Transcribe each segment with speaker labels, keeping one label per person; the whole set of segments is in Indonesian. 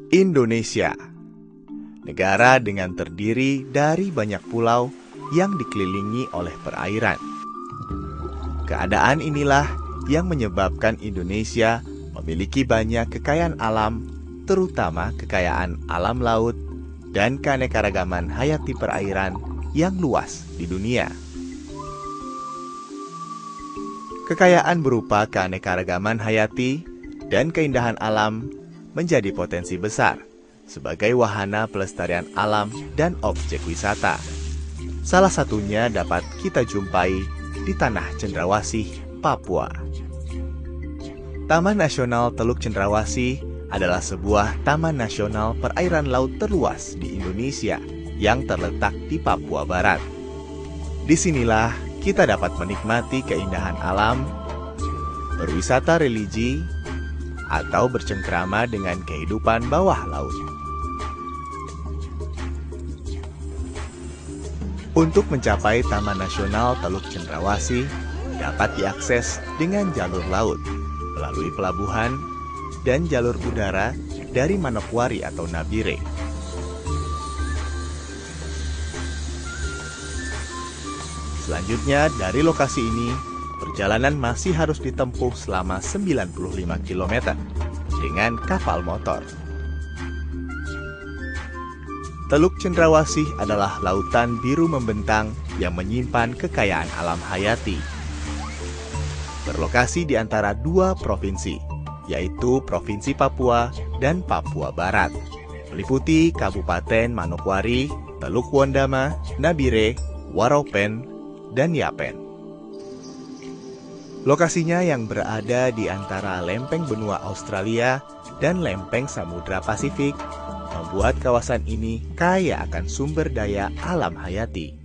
Speaker 1: Indonesia, negara dengan terdiri dari banyak pulau yang dikelilingi oleh perairan. Keadaan inilah yang menyebabkan Indonesia memiliki banyak kekayaan alam, terutama kekayaan alam laut dan keanekaragaman hayati perairan yang luas di dunia. Kekayaan berupa keanekaragaman hayati dan keindahan alam menjadi potensi besar sebagai wahana pelestarian alam dan objek wisata. Salah satunya dapat kita jumpai di Tanah Cendrawasih, Papua. Taman Nasional Teluk Cendrawasih adalah sebuah taman nasional perairan laut terluas di Indonesia yang terletak di Papua Barat. Disinilah kita dapat menikmati keindahan alam, berwisata religi, atau bercengkrama dengan kehidupan bawah laut. Untuk mencapai Taman Nasional Teluk Cendrawasih dapat diakses dengan jalur laut, melalui pelabuhan, dan jalur udara dari Manokwari atau Nabire. Selanjutnya, dari lokasi ini, perjalanan masih harus ditempuh selama 95 km dengan kapal motor. Teluk Cendrawasih adalah lautan biru membentang yang menyimpan kekayaan alam hayati. Berlokasi di antara dua provinsi, yaitu Provinsi Papua dan Papua Barat, meliputi Kabupaten Manokwari, Teluk Wondama, Nabire, Waropen, dan Yapen. Lokasinya yang berada di antara lempeng benua Australia dan lempeng Samudra Pasifik membuat kawasan ini kaya akan sumber daya alam hayati.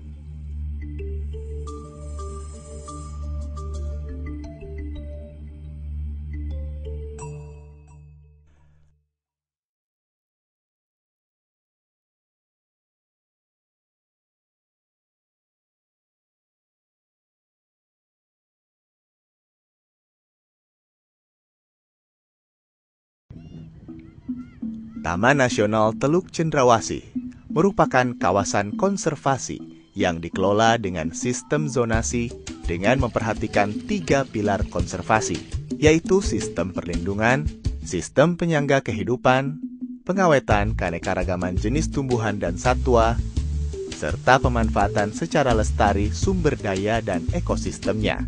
Speaker 1: Taman Nasional Teluk Cendrawasih merupakan kawasan konservasi yang dikelola dengan sistem zonasi dengan memperhatikan 3 pilar konservasi, yaitu sistem perlindungan, sistem penyangga kehidupan, pengawetan keanekaragaman jenis tumbuhan dan satwa, serta pemanfaatan secara lestari sumber daya dan ekosistemnya.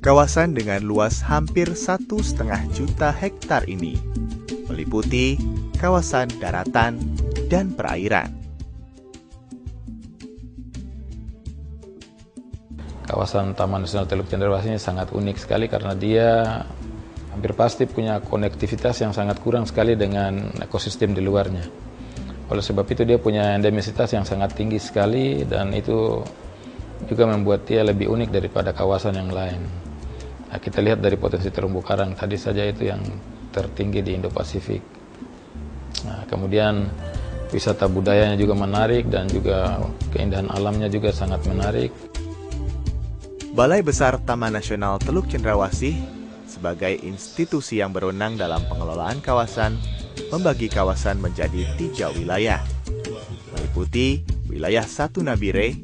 Speaker 1: Kawasan dengan luas hampir 1,5 juta hektar ini meliputi kawasan daratan dan perairan.
Speaker 2: Kawasan Taman Nasional Teluk Cendrawasih ini sangat unik sekali karena dia hampir pasti punya konektivitas yang sangat kurang sekali dengan ekosistem di luarnya. Oleh sebab itu dia punya endemisitas yang sangat tinggi sekali dan itu juga membuat dia lebih unik daripada kawasan yang lain. Nah, kita lihat dari potensi terumbu karang tadi saja itu yang tertinggi di Indo-Pasifik. Nah, kemudian wisata budayanya juga menarik dan juga keindahan alamnya juga sangat menarik.
Speaker 1: Balai Besar Taman Nasional Teluk Cendrawasih sebagai institusi yang berwenang dalam pengelolaan kawasan membagi kawasan menjadi 3 wilayah, meliputi wilayah 1 Nabire,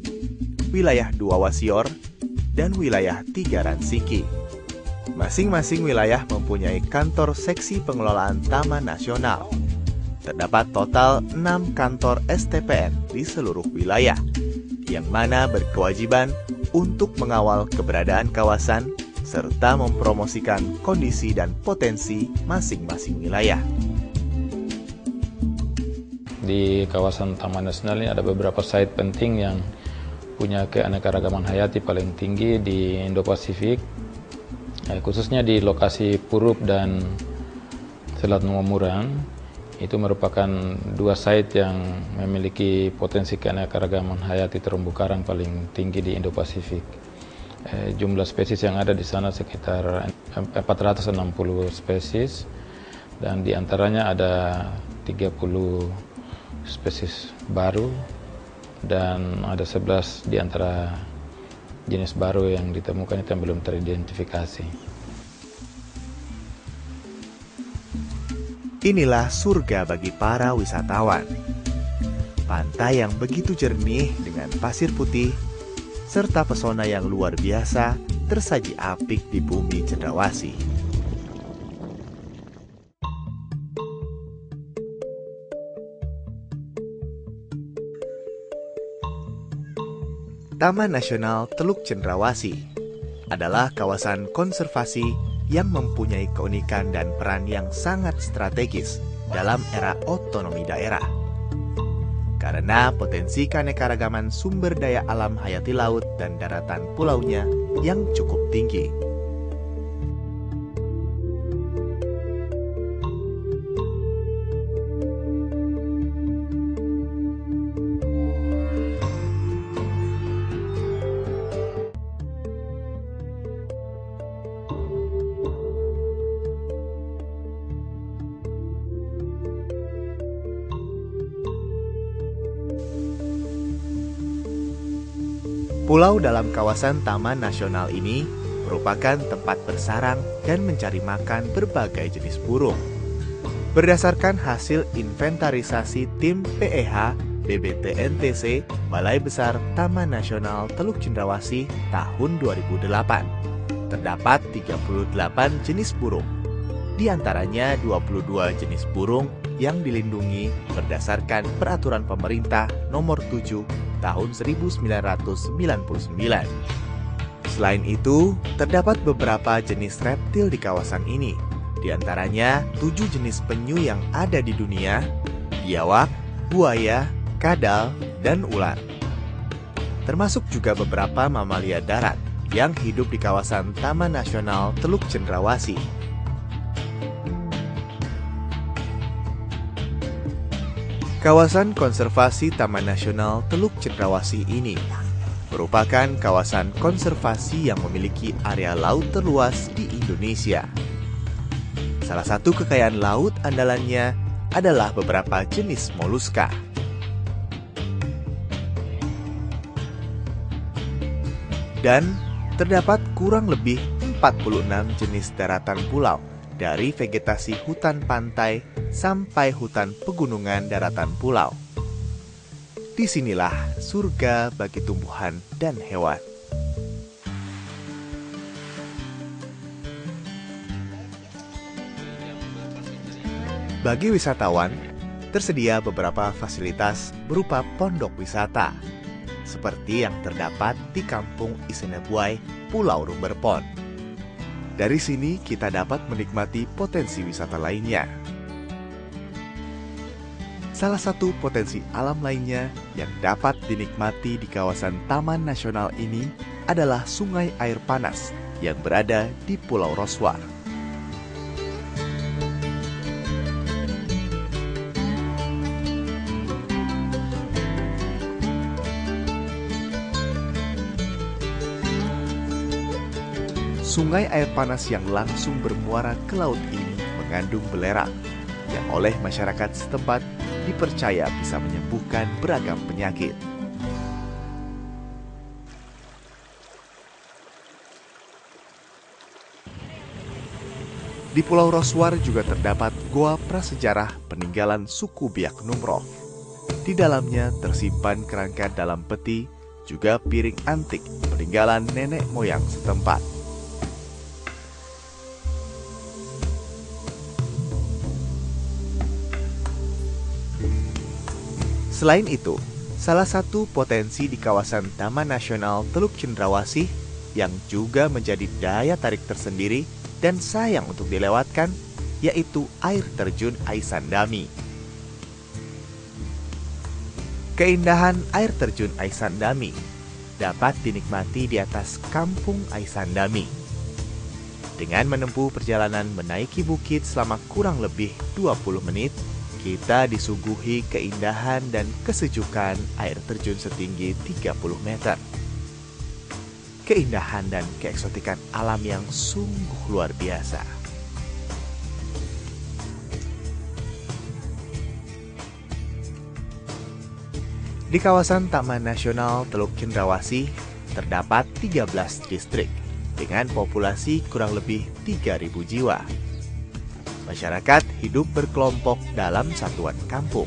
Speaker 1: wilayah 2 Wasior, dan wilayah 3 Ransiki. Masing-masing wilayah mempunyai kantor seksi pengelolaan Taman Nasional. Terdapat total 6 kantor STPN di seluruh wilayah, yang mana berkewajiban untuk mengawal keberadaan kawasan serta mempromosikan kondisi dan potensi masing-masing wilayah.
Speaker 2: Di kawasan Taman Nasional ini ada beberapa site penting yang punya keanekaragaman hayati paling tinggi di Indo-Pasifik, khususnya di lokasi Purup dan Selat Nuwamurang. Itu merupakan 2 site yang memiliki potensi keanekaragaman hayati terumbu karang paling tinggi di Indo-Pasifik. Jumlah spesies yang ada di sana sekitar 460 spesies dan diantaranya ada 30 spesies baru dan ada 11 di antara jenis baru yang ditemukan itu yang belum teridentifikasi.
Speaker 1: Inilah surga bagi para wisatawan. Pantai yang begitu jernih dengan pasir putih, serta pesona yang luar biasa tersaji apik di bumi Cendrawasih. Taman Nasional Teluk Cendrawasih adalah kawasan konservasi yang mempunyai keunikan dan peran yang sangat strategis dalam era otonomi daerah. Karena potensi keanekaragaman sumber daya alam hayati laut dan daratan pulaunya yang cukup tinggi. Pulau dalam kawasan Taman Nasional ini merupakan tempat bersarang dan mencari makan berbagai jenis burung. Berdasarkan hasil inventarisasi tim PEH BBTNTC Balai Besar Taman Nasional Teluk Cendrawasih tahun 2008, terdapat 38 jenis burung. Di antaranya 22 jenis burung yang dilindungi berdasarkan Peraturan Pemerintah Nomor 7 tahun 1999. Selain itu, terdapat beberapa jenis reptil di kawasan ini. Di antaranya 7 jenis penyu yang ada di dunia, biawak, buaya, kadal, dan ular. Termasuk juga beberapa mamalia darat yang hidup di kawasan Taman Nasional Teluk Cendrawasih. Kawasan konservasi Taman Nasional Teluk Cendrawasih ini merupakan kawasan konservasi yang memiliki area laut terluas di Indonesia. Salah satu kekayaan laut andalannya adalah beberapa jenis moluska. Dan terdapat kurang lebih 46 jenis daratan pulau, dari vegetasi hutan pantai sampai hutan pegunungan daratan pulau. Disinilah surga bagi tumbuhan dan hewan. Bagi wisatawan, tersedia beberapa fasilitas berupa pondok wisata, seperti yang terdapat di Kampung Isinebuai, Pulau Rumberpon. Dari sini kita dapat menikmati potensi wisata lainnya. Salah satu potensi alam lainnya yang dapat dinikmati di kawasan Taman Nasional ini adalah sungai air panas yang berada di Pulau Roswar. Sungai air panas yang langsung bermuara ke laut ini mengandung belerang yang oleh masyarakat setempat dipercaya bisa menyembuhkan beragam penyakit. Di Pulau Roswar juga terdapat goa prasejarah peninggalan suku Biak Numroh. Di dalamnya tersimpan kerangka dalam peti, juga piring antik peninggalan nenek moyang setempat. Selain itu, salah satu potensi di kawasan Taman Nasional Teluk Cendrawasih yang juga menjadi daya tarik tersendiri dan sayang untuk dilewatkan, yaitu air terjun Aisandami. Keindahan air terjun Aisandami dapat dinikmati di atas Kampung Aisandami. Dengan menempuh perjalanan menaiki bukit selama kurang lebih 20 menit, kita disuguhi keindahan dan kesejukan air terjun setinggi 30 meter. Keindahan dan keeksotikan alam yang sungguh luar biasa. Di kawasan Taman Nasional Teluk Cendrawasih terdapat 13 distrik dengan populasi kurang lebih 3.000 jiwa. Masyarakat hidup berkelompok dalam satuan kampung.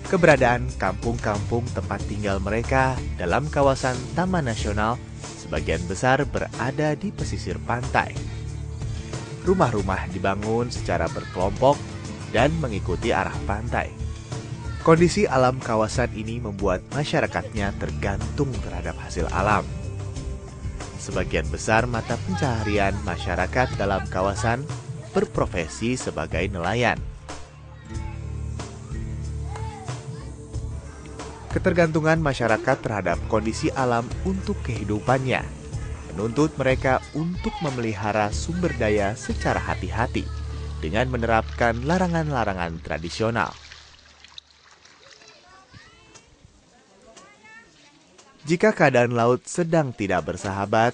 Speaker 1: Keberadaan kampung-kampung tempat tinggal mereka dalam kawasan Taman Nasional sebagian besar berada di pesisir pantai. Rumah-rumah dibangun secara berkelompok dan mengikuti arah pantai. Kondisi alam kawasan ini membuat masyarakatnya tergantung terhadap hasil alam. Sebagian besar mata pencaharian masyarakat dalam kawasan berprofesi sebagai nelayan. Ketergantungan masyarakat terhadap kondisi alam untuk kehidupannya menuntut mereka untuk memelihara sumber daya secara hati-hati dengan menerapkan larangan-larangan tradisional. Jika keadaan laut sedang tidak bersahabat,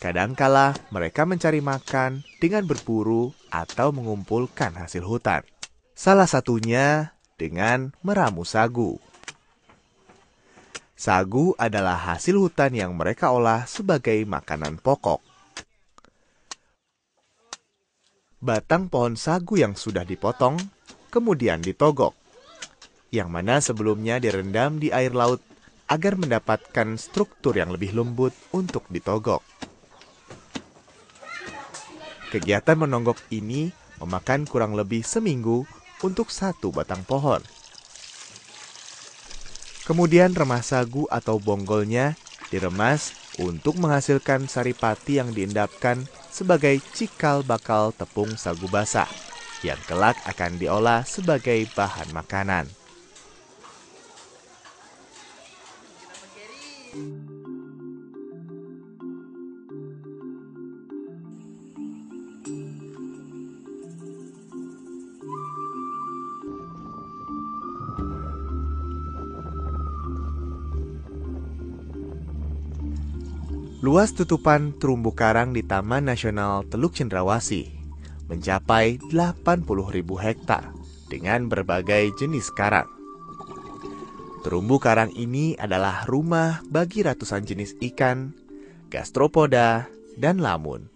Speaker 1: kadangkala mereka mencari makan dengan berburu atau mengumpulkan hasil hutan. Salah satunya dengan meramu sagu. Sagu adalah hasil hutan yang mereka olah sebagai makanan pokok. Batang pohon sagu yang sudah dipotong, kemudian ditogok, yang mana sebelumnya direndam di air laut agar mendapatkan struktur yang lebih lembut untuk ditogok. Kegiatan menonggok ini memakan kurang lebih seminggu untuk satu batang pohon. Kemudian remah sagu atau bonggolnya diremas untuk menghasilkan saripati yang diendapkan sebagai cikal bakal tepung sagu basah yang kelak akan diolah sebagai bahan makanan. Luas tutupan terumbu karang di Taman Nasional Teluk Cendrawasih mencapai 80.000 hektar dengan berbagai jenis karang. Terumbu karang ini adalah rumah bagi ratusan jenis ikan, gastropoda, dan lamun.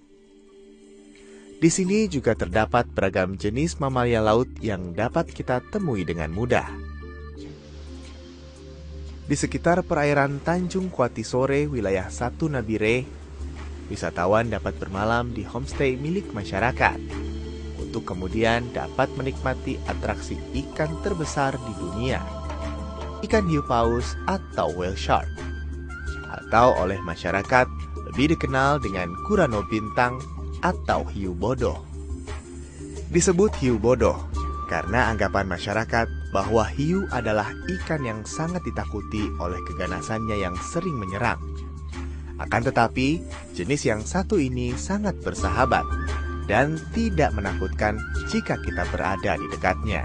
Speaker 1: Di sini juga terdapat beragam jenis mamalia laut yang dapat kita temui dengan mudah. Di sekitar perairan Tanjung Kuatisore, wilayah 1 Nabire, wisatawan dapat bermalam di homestay milik masyarakat untuk kemudian dapat menikmati atraksi ikan terbesar di dunia, ikan hiu paus atau whale shark, atau oleh masyarakat lebih dikenal dengan Kurano Bintang atau hiu bodoh. Disebut hiu bodoh karena anggapan masyarakat bahwa hiu adalah ikan yang sangat ditakuti oleh keganasannya yang sering menyerang. Akan tetapi, jenis yang satu ini sangat bersahabat dan tidak menakutkan jika kita berada di dekatnya.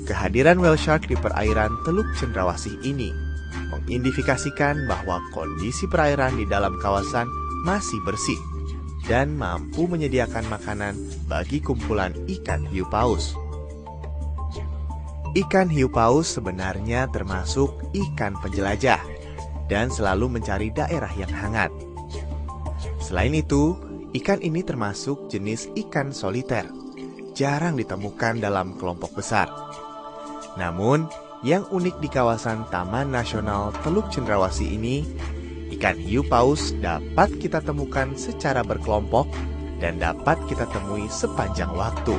Speaker 1: Kehadiran whale shark di perairan Teluk Cendrawasih ini mengindikasikan bahwa kondisi perairan di dalam kawasan masih bersih dan mampu menyediakan makanan bagi kumpulan ikan hiu paus. Ikan hiu paus sebenarnya termasuk ikan penjelajah dan selalu mencari daerah yang hangat. Selain itu, ikan ini termasuk jenis ikan soliter, jarang ditemukan dalam kelompok besar. Namun, yang unik di kawasan Taman Nasional Teluk Cendrawasih ini, ikan hiu paus dapat kita temukan secara berkelompok dan dapat kita temui sepanjang waktu.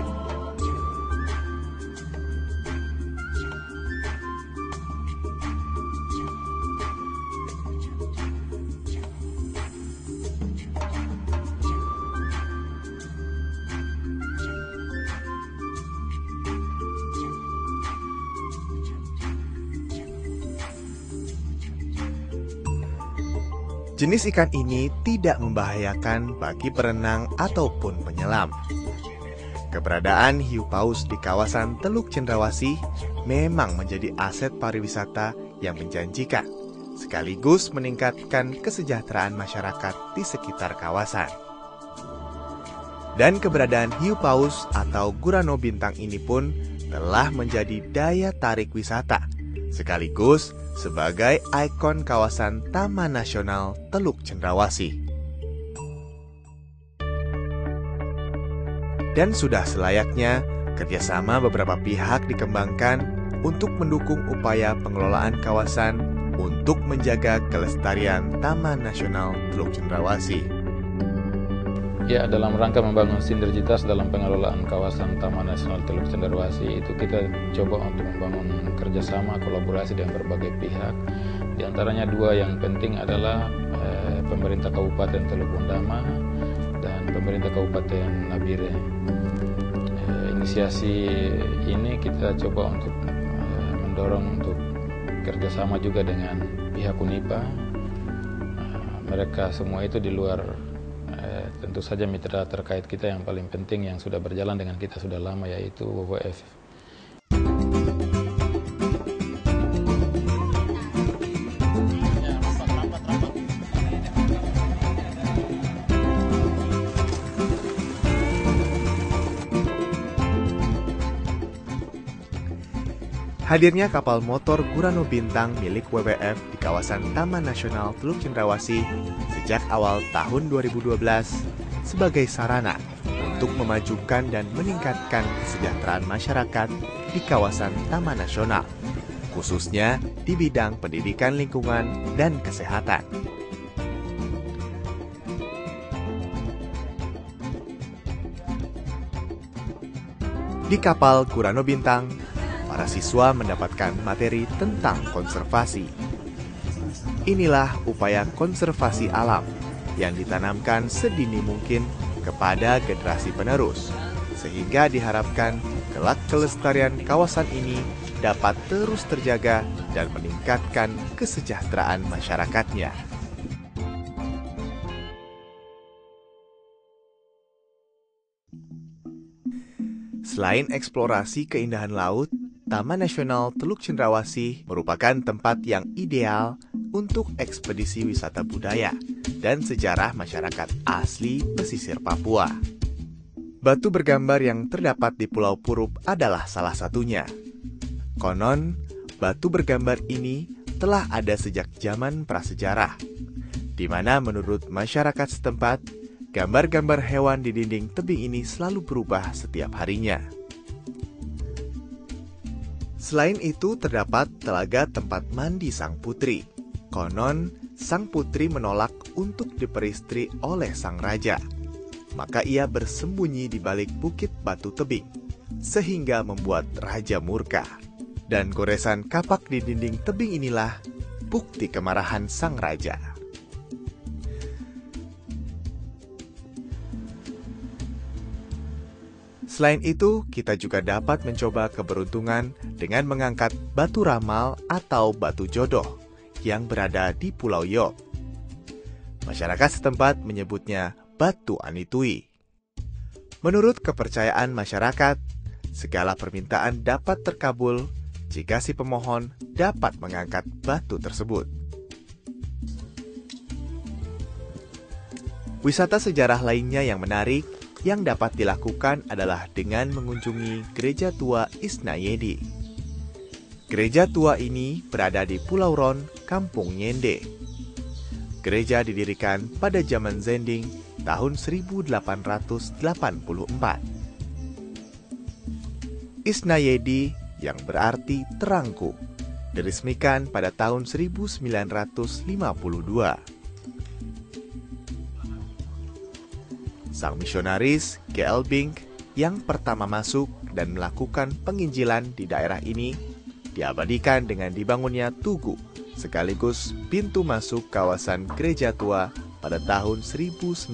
Speaker 1: Jenis ikan ini tidak membahayakan bagi perenang ataupun penyelam. Keberadaan hiu paus di kawasan Teluk Cendrawasih memang menjadi aset pariwisata yang menjanjikan, sekaligus meningkatkan kesejahteraan masyarakat di sekitar kawasan. Dan keberadaan hiu paus atau Kurano Bintang ini pun telah menjadi daya tarik wisata, sekaligus sebagai ikon kawasan Taman Nasional Teluk Cendrawasih. Dan sudah selayaknya kerjasama beberapa pihak dikembangkan untuk mendukung upaya pengelolaan kawasan untuk menjaga kelestarian Taman Nasional Teluk Cendrawasih.
Speaker 2: Ya, dalam rangka membangun sinergitas dalam pengelolaan kawasan Taman Nasional Teluk Cendrawasih itu kita coba untuk membangun kerjasama kolaborasi dengan berbagai pihak. Di antaranya dua yang penting adalah pemerintah Kabupaten Teluk Bundama dan pemerintah Kabupaten Nabire. Inisiasi ini kita coba untuk mendorong untuk kerjasama juga dengan pihak UNIPA. Mereka semua itu di luar tentu saja mitra terkait kita yang paling penting yang sudah berjalan dengan kita sudah lama, yaitu WWF.
Speaker 1: Hadirnya kapal motor Gurano Bintang milik WWF di kawasan Taman Nasional Teluk Cendrawasih sejak awal tahun 2012 sebagai sarana untuk memajukan dan meningkatkan kesejahteraan masyarakat di kawasan Taman Nasional, khususnya di bidang pendidikan lingkungan dan kesehatan. Di kapal Gurano Bintang, para siswa mendapatkan materi tentang konservasi. Inilah upaya konservasi alam yang ditanamkan sedini mungkin kepada generasi penerus, sehingga diharapkan kelak kelestarian kawasan ini dapat terus terjaga dan meningkatkan kesejahteraan masyarakatnya. Selain eksplorasi keindahan laut, Taman Nasional Teluk Cendrawasih merupakan tempat yang ideal untuk ekspedisi wisata budaya dan sejarah masyarakat asli pesisir Papua. Batu bergambar yang terdapat di Pulau Purup adalah salah satunya. Konon, batu bergambar ini telah ada sejak zaman prasejarah, di mana menurut masyarakat setempat, gambar-gambar hewan di dinding tebing ini selalu berubah setiap harinya. Selain itu, terdapat telaga tempat mandi sang putri. Konon, sang putri menolak untuk diperistri oleh sang raja. Maka ia bersembunyi di balik bukit batu tebing, sehingga membuat raja murka. Dan goresan kapak di dinding tebing inilah bukti kemarahan sang raja. Selain itu, kita juga dapat mencoba keberuntungan dengan mengangkat batu ramal atau batu jodoh yang berada di Pulau Yob. Masyarakat setempat menyebutnya batu anitui. Menurut kepercayaan masyarakat, segala permintaan dapat terkabul jika si pemohon dapat mengangkat batu tersebut. Wisata sejarah lainnya yang menarik yang dapat dilakukan adalah dengan mengunjungi Gereja Tua Isnayedi. Gereja tua ini berada di Pulau Ron, Kampung Nyende. Gereja didirikan pada zaman Zending tahun 1884. Isnayedi yang berarti terangku diresmikan pada tahun 1952. Sang misionaris G.L. Bink yang pertama masuk dan melakukan penginjilan di daerah ini diabadikan dengan dibangunnya tugu sekaligus pintu masuk kawasan gereja tua pada tahun 1980.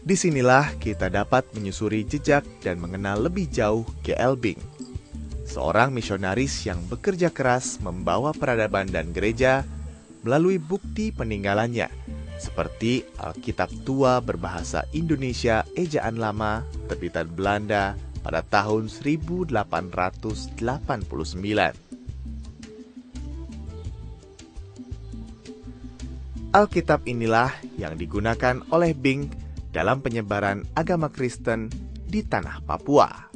Speaker 1: Disinilah kita dapat menyusuri jejak dan mengenal lebih jauh G.L. Bink, seorang misionaris yang bekerja keras membawa peradaban dan gereja melalui bukti peninggalannya, seperti Alkitab tua berbahasa Indonesia ejaan lama terbitan Belanda pada tahun 1889. Alkitab inilah yang digunakan oleh Bink dalam penyebaran agama Kristen di tanah Papua.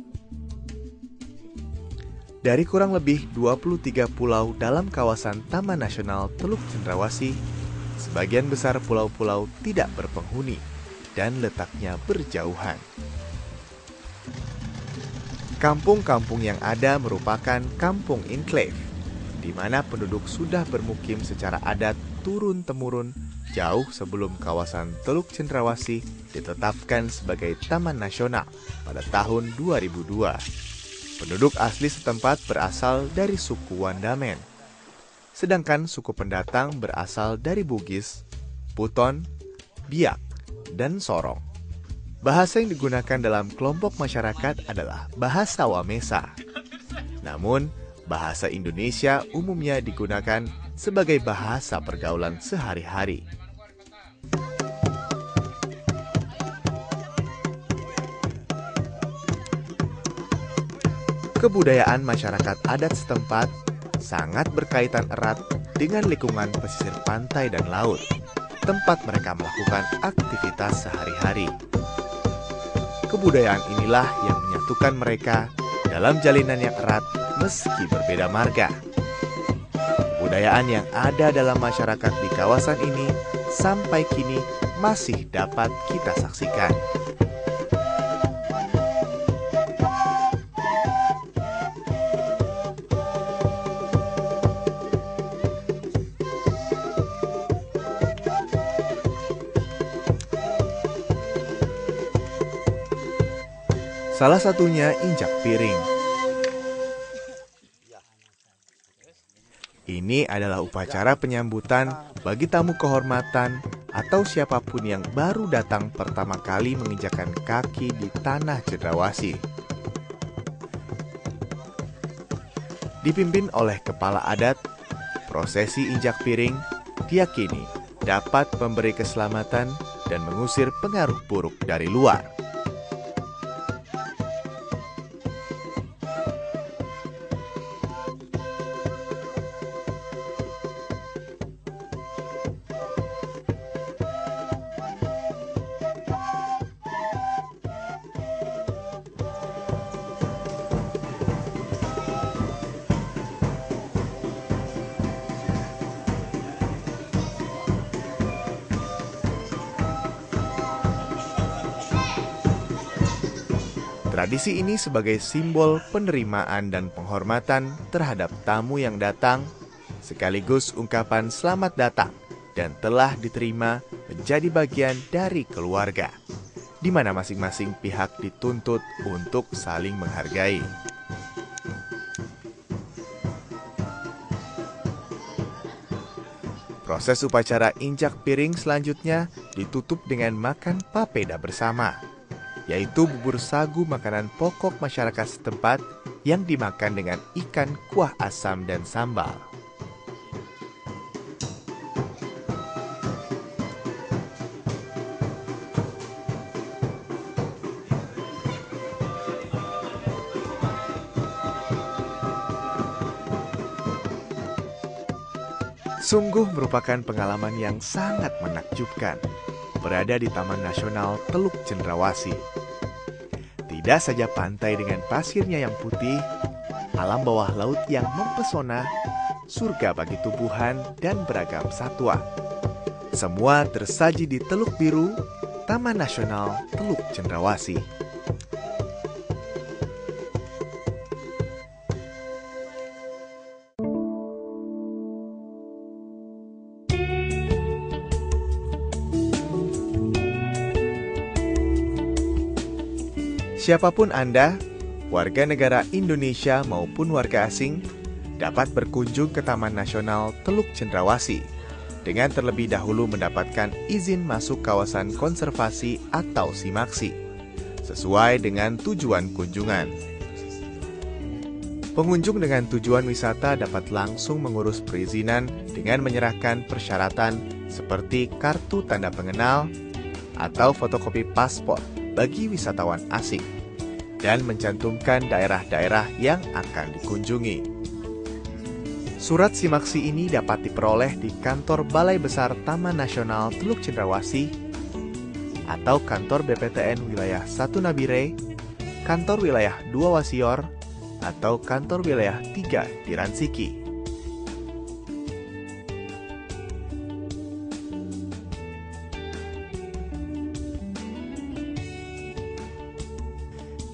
Speaker 1: Dari kurang lebih 23 pulau dalam kawasan Taman Nasional Teluk Cendrawasih, sebagian besar pulau-pulau tidak berpenghuni, dan letaknya berjauhan. Kampung-kampung yang ada merupakan kampung enclave, di mana penduduk sudah bermukim secara adat turun-temurun jauh sebelum kawasan Teluk Cendrawasih ditetapkan sebagai Taman Nasional pada tahun 2002. Penduduk asli setempat berasal dari suku Wandamen, sedangkan suku pendatang berasal dari Bugis, Puton, Biak, dan Sorong. Bahasa yang digunakan dalam kelompok masyarakat adalah bahasa Wamesa. Namun, bahasa Indonesia umumnya digunakan sebagai bahasa pergaulan sehari-hari. Kebudayaan masyarakat adat setempat sangat berkaitan erat dengan lingkungan pesisir pantai dan laut, tempat mereka melakukan aktivitas sehari-hari. Kebudayaan inilah yang menyatukan mereka dalam jalinan yang erat meski berbeda marga. Kebudayaan yang ada dalam masyarakat di kawasan ini sampai kini masih dapat kita saksikan. Salah satunya injak piring. Ini adalah upacara penyambutan bagi tamu kehormatan atau siapapun yang baru datang pertama kali menginjakkan kaki di tanah Cendrawasih. Dipimpin oleh kepala adat, prosesi injak piring diyakini dapat memberi keselamatan dan mengusir pengaruh buruk dari luar. Tradisi ini sebagai simbol penerimaan dan penghormatan terhadap tamu yang datang, sekaligus ungkapan selamat datang dan telah diterima menjadi bagian dari keluarga, di mana masing-masing pihak dituntut untuk saling menghargai. Proses upacara injak piring selanjutnya ditutup dengan makan papeda bersama, yaitu bubur sagu makanan pokok masyarakat setempat yang dimakan dengan ikan kuah asam dan sambal. Sungguh merupakan pengalaman yang sangat menakjubkan berada di Taman Nasional Teluk Cendrawasih. Tidak saja pantai dengan pasirnya yang putih, alam bawah laut yang mempesona, surga bagi tumbuhan dan beragam satwa. Semua tersaji di Teluk Biru, Taman Nasional Teluk Cendrawasih. Siapapun Anda, warga negara Indonesia maupun warga asing, dapat berkunjung ke Taman Nasional Teluk Cendrawasih dengan terlebih dahulu mendapatkan izin masuk kawasan konservasi atau SIMAKSI, sesuai dengan tujuan kunjungan. Pengunjung dengan tujuan wisata dapat langsung mengurus perizinan dengan menyerahkan persyaratan seperti kartu tanda pengenal atau fotokopi paspor bagi wisatawan asing, dan mencantumkan daerah-daerah yang akan dikunjungi. Surat SIMAKSI ini dapat diperoleh di kantor Balai Besar Taman Nasional Teluk Cendrawasih atau kantor BPTN Wilayah 1 Nabire, kantor Wilayah 2 Wasior, atau kantor Wilayah 3 di Ransiki.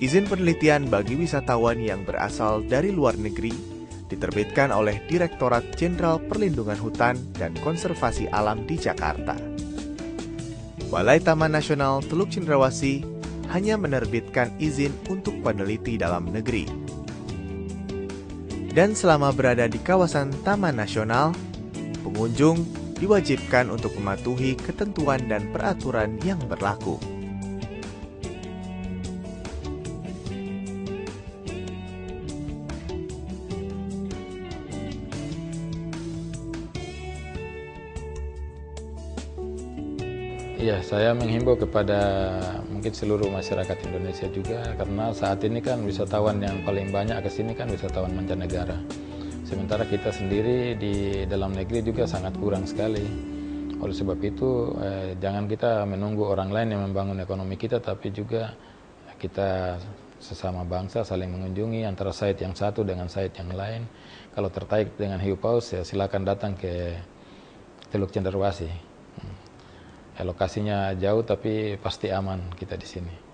Speaker 1: Izin penelitian bagi wisatawan yang berasal dari luar negeri diterbitkan oleh Direktorat Jenderal Perlindungan Hutan dan Konservasi Alam di Jakarta. Balai Taman Nasional Teluk Cendrawasih hanya menerbitkan izin untuk peneliti dalam negeri. Dan selama berada di kawasan Taman Nasional, pengunjung diwajibkan untuk mematuhi ketentuan dan peraturan yang berlaku.
Speaker 2: Iya, saya menghimbau kepada mungkin seluruh masyarakat Indonesia juga, karena saat ini kan wisatawan yang paling banyak ke sini kan wisatawan mancanegara. Sementara kita sendiri di dalam negeri juga sangat kurang sekali. Oleh sebab itu, jangan kita menunggu orang lain yang membangun ekonomi kita, tapi juga kita sesama bangsa saling mengunjungi antara site yang satu dengan site yang lain. Kalau tertarik dengan hiu paus, ya silakan datang ke Teluk Cendrawasih. Lokasinya jauh tapi pasti aman kita di sini.